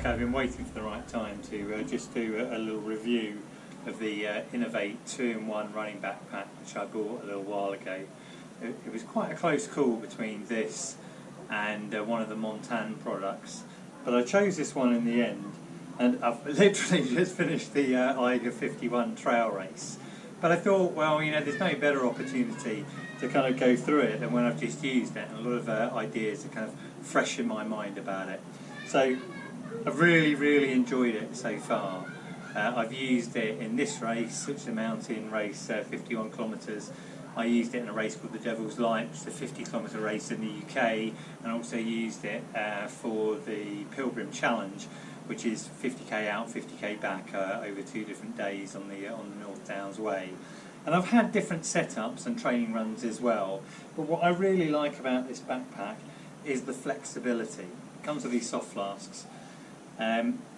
back, I've been waiting for the right time to just do a little review of the Inov-8 2-in-1 running backpack, which I bought a little while ago. It was quite a close call between this and one of the Montan products, but I chose this one in the end, and I've literally just finished the Eiger 51 trail race. But I thought, well, you know, there's no better opportunity to kind of go through it than when I've just used it, and a lot of ideas to kind of freshen my mind about it. So I've really enjoyed it so far. I've used it in this race, which is a mountain race, 51 kilometres. I used it in a race called the Devil's Light, which is a 50-kilometre race in the UK, and also used it for the Pilgrim Challenge, which is 50k out, 50k back over 2 different days on the North Downs Way. And I've had different setups and training runs as well, but what I really like about this backpack is the flexibility. It comes with these soft flasks.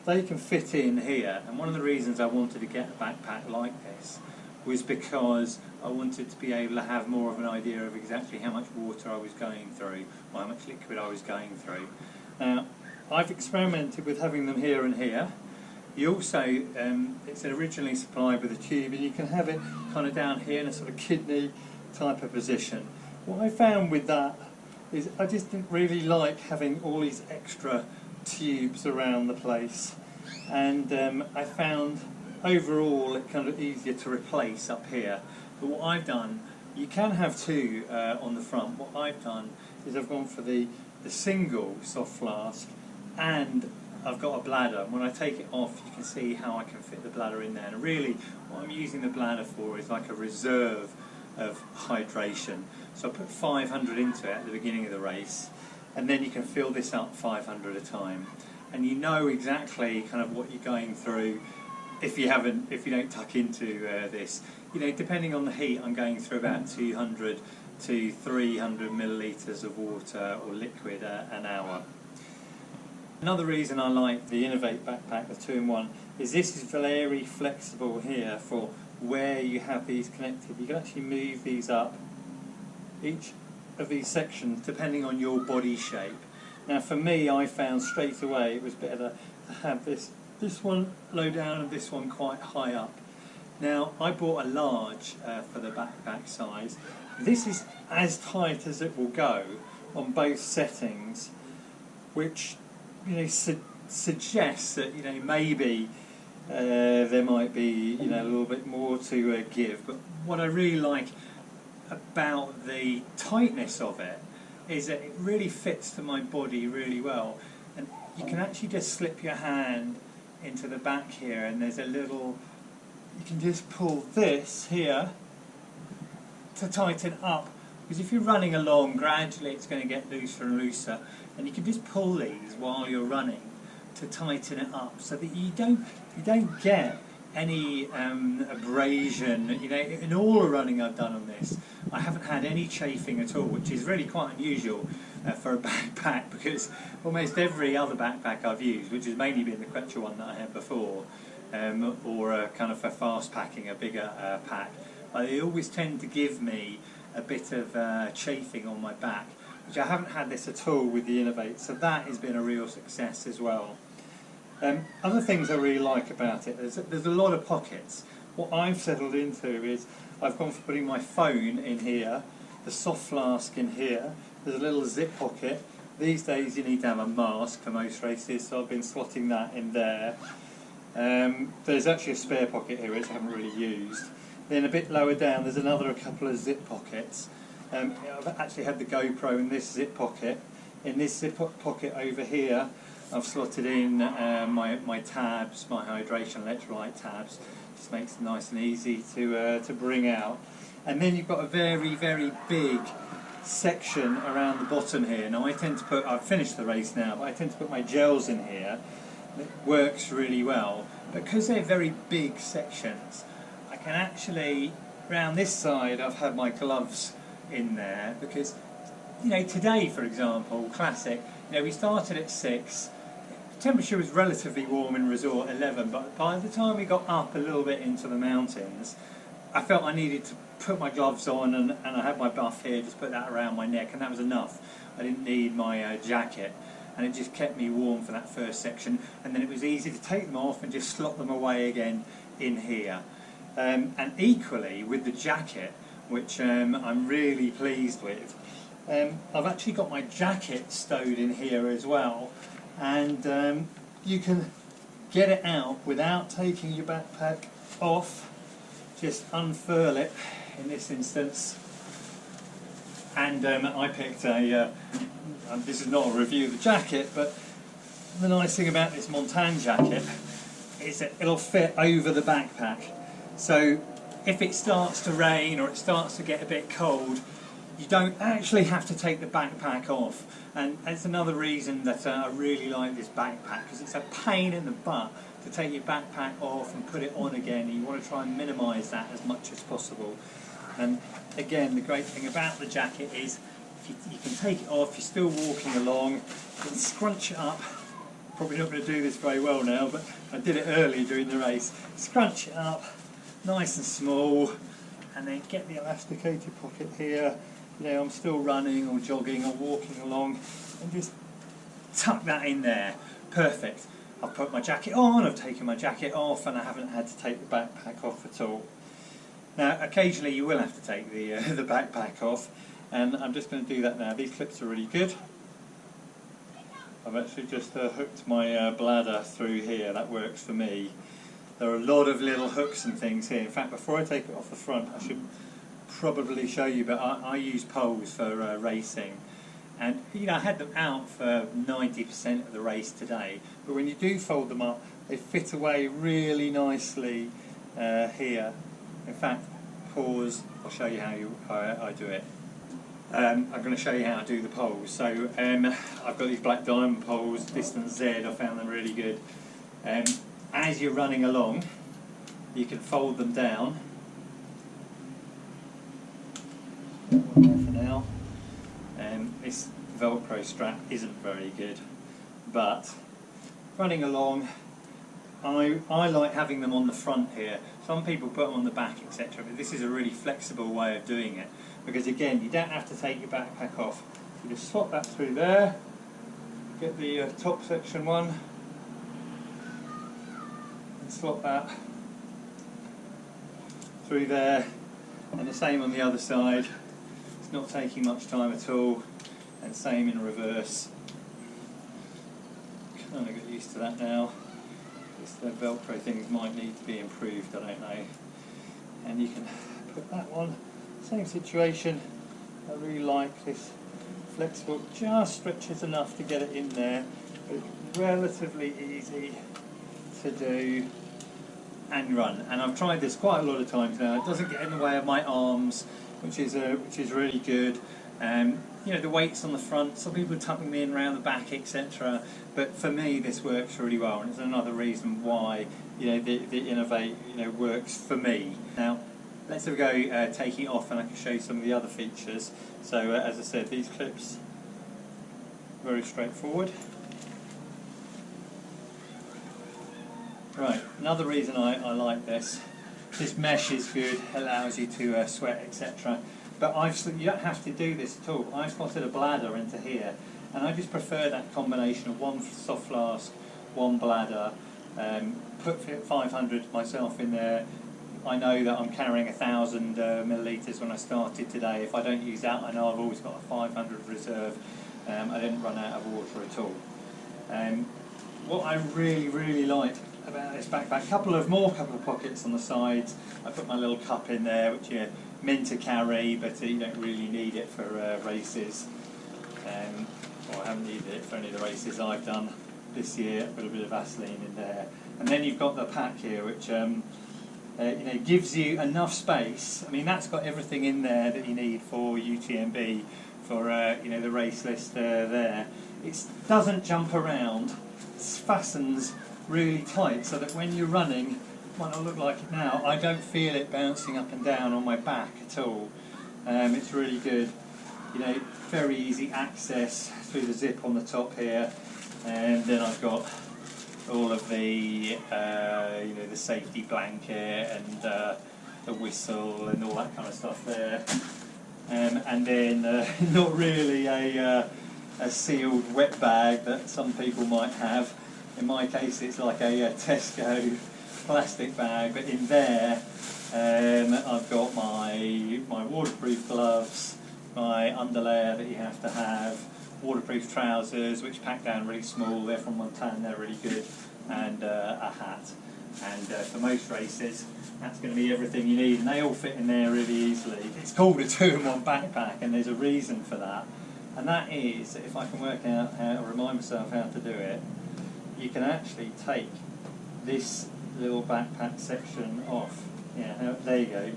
They can fit in here, and one of the reasons I wanted to get a backpack like this was because I wanted to be able to have more of an idea of exactly how much water I was going through, or how much liquid I was going through. Now, I've experimented with having them here and here. You also, it's originally supplied with a tube, and you can have it kind of down here in a sort of kidney type of position. What I found with that is I just didn't really like having all these extra tubes around the place, and I found overall it kind of easier to replace up here. But what I've done, you can have 2 on the front. What I've done is I've gone for the single soft flask, and I've got a bladder. When I take it off, you can see how I can fit the bladder in there. And really, what I'm using the bladder for is like a reserve of hydration. So I put 500 into it at the beginning of the race, and then you can fill this up 500 at a time. And you know exactly kind of what you're going through if you don't tuck into this. You know, depending on the heat, I'm going through about 200 to 300 millilitres of water or liquid an hour. Another reason I like the Inov-8 backpack, the 2-in-1, is this is very flexible here for where you have these connected. You can actually move these up, each of these sections, depending on your body shape. Now for me, I found straight away it was better to have this one low down and this one quite high up. Now I bought a large for the backpack size. This is as tight as it will go on both settings, which, you know, suggests that, you know, maybe there might be, you know, a little bit more to give. But what I really like about the tightness of it is that it really fits to my body really well, and you can actually just slip your hand into the back here, and there's a little, you can just pull this here to tighten up, because if you're running along, gradually it's going to get looser and looser, and you can just pull these while you're running to tighten it up so that you don't get any abrasion. You know, in all the running I've done on this, I haven't had any chafing at all, which is really quite unusual for a backpack, because almost every other backpack I've used, which has mainly been the Quechua one that I had before, or kind of for fast packing, a bigger pack, they always tend to give me a bit of chafing on my back, which I haven't had this at all with the Inov-8, so that has been a real success as well. Other things I really like about it, there's a lot of pockets. What I've settled into is I've gone for putting my phone in here, the soft flask in here, there's a little zip pocket. These days you need to have a mask for most races, so I've been slotting that in there. There's actually a spare pocket here which I haven't really used. Then a bit lower down there's a couple of zip pockets. I've actually had the GoPro in this zip pocket. In this zip pocket over here I've slotted in my tabs, my hydration electrolyte tabs. Just makes it nice and easy to bring out. And then you've got a very big section around the bottom here. Now I tend to put, I've finished the race now, but I tend to put my gels in here. It works really well. Because they're very big sections, I can actually, around this side I've had my gloves in there, because, you know, today for example, classic, you know, we started at 6, the temperature was relatively warm in resort, 11, but by the time we got up a little bit into the mountains, I felt I needed to put my gloves on, and I had my buff here, just put that around my neck, and that was enough. I didn't need my jacket. and it just kept me warm for that first section, and then it was easy to take them off and just slot them away again in here. And equally with the jacket, which I'm really pleased with, I've actually got my jacket stowed in here as well, and you can get it out without taking your backpack off. Just unfurl it in this instance, and I picked a, this is not a review of the jacket, but the nice thing about this Montagne jacket is that it'll fit over the backpack. So if it starts to rain or it starts to get a bit cold, you don't actually have to take the backpack off. And it's another reason that I really like this backpack, because it's a pain in the butt to take your backpack off and put it on again, and you want to try and minimise that as much as possible. And again, the great thing about the jacket is you can take it off, you're still walking along, you can scrunch it up. Probably not going to do this very well now, but I did it earlier during the race. Scrunch it up, nice and small, and then get the elasticated pocket here. You know, I'm still running or jogging or walking along, and just tuck that in there. Perfect. I've put my jacket on, I've taken my jacket off, and I haven't had to take the backpack off at all. Now, occasionally you will have to take the backpack off, and I'm just going to do that now. These clips are really good. I've actually just hooked my bladder through here. That works for me. There are a lot of little hooks and things here. In fact, before I take it off the front, I should probably show you, but I use poles for racing, and you know, I had them out for 90% of the race today, but when you do fold them up, they fit away really nicely here. In fact, pause, I'll show you how I do it. I'm going to show you how to do the poles. So I've got these black diamond poles, distance Z. I found them really good. As you're running along, you can fold them down. For now, this Velcro strap isn't very good, but running along, I like having them on the front here. Some people put them on the back, etc., but this is a really flexible way of doing it, because again, you don't have to take your backpack off. You just swap that through there, get the top section one, and swap that through there, and the same on the other side. It's not taking much time at all, and same in reverse. Kind of got used to that now. The Velcro things might need to be improved, I don't know. And you can put that one, same situation. I really like this flexible, just stretches enough to get it in there, but it's relatively easy to do and run. And I've tried this quite a lot of times now. It doesn't get in the way of my arms, which is really good. You know, the weight's on the front, some people are tucking me in around the back, etc. But for me, this works really well, and it's another reason why, you know, the Inov-8, you know, works for me. Now, let's have a go taking it off, and I can show you some of the other features. So, as I said, these clips, very straightforward. Right, another reason I like this mesh is good, allows you to sweat, etc. But you don't have to do this at all. I've slotted a bladder into here, and I just prefer that combination of one soft flask, one bladder, put 500 myself in there. I know that I'm carrying 1,000 millilitres when I started today. If I don't use that, I know I've always got a 500 reserve. I didn't run out of water at all. What I really like about this backpack, couple of pockets on the sides. I put my little cup in there, which you're meant to carry, but you don't really need it for races. Well, I haven't needed it for any of the races I've done this year. I've got a bit of Vaseline in there, and then you've got the pack here, which you know, gives you enough space. I mean, that's got everything in there that you need for UTMB, for you know, the race list there. It doesn't jump around. It fastens really tight, so that when you're running, might not look like it now, I don't feel it bouncing up and down on my back at all. It's really good. You know, very easy access through the zip on the top here, and then I've got all of the you know, the safety blanket and the whistle and all that kind of stuff there. And then not really a a sealed wet bag that some people might have. In my case, it's like a Tesco plastic bag, but in there I've got my waterproof gloves, my underlayer that you have to have, waterproof trousers which pack down really small, they're from Montana, they're really good, and a hat. And for most races, that's going to be everything you need, and they all fit in there really easily. It's called a 2-in-1 backpack, and there's a reason for that, and that is that if I can work out how to remind myself how to do it, you can actually take this little backpack section off. Yeah, there you go.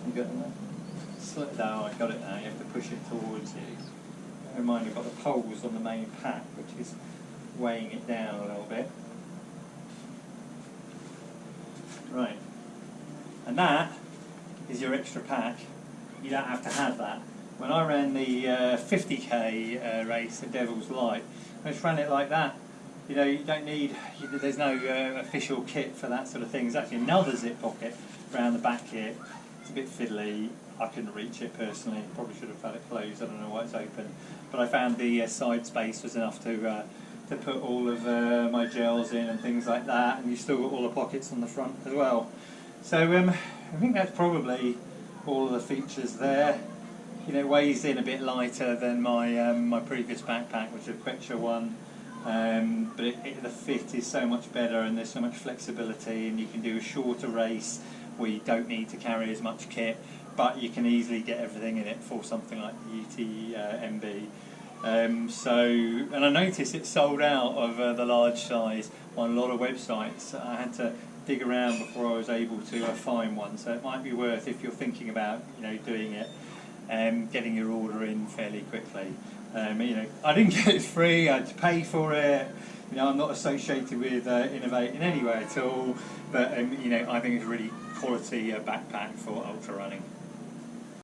You got it now. I got it now. You have to push it towards you. Bear in mind, I've got the poles on the main pack, which is weighing it down a little bit. Right, and that is your extra pack. You don't have to have that. When I ran the 50k race at Devil's Light, I just ran it like that. You know, you don't need, there's no official kit for that sort of thing. There's actually another zip pocket around the back here. It's a bit fiddly. I couldn't reach it personally. Probably should have had it closed. I don't know why it's open. But I found the side space was enough to put all of my gels in and things like that. And you've still got all the pockets on the front as well. So I think that's probably all of the features there. You know, it weighs in a bit lighter than my my previous backpack, which is a Quechua one. But the fit is so much better, and there's so much flexibility, and you can do a shorter race where you don't need to carry as much kit, but you can easily get everything in it for something like the UTMB. And I noticed it sold out of the large size on a lot of websites. I had to dig around before I was able to find one, so it might be worth, if you're thinking about doing it, getting your order in fairly quickly. I didn't get it free, I had to pay for it. I'm not associated with Inov-8 in any way at all, but I think it's a really quality backpack for ultra running.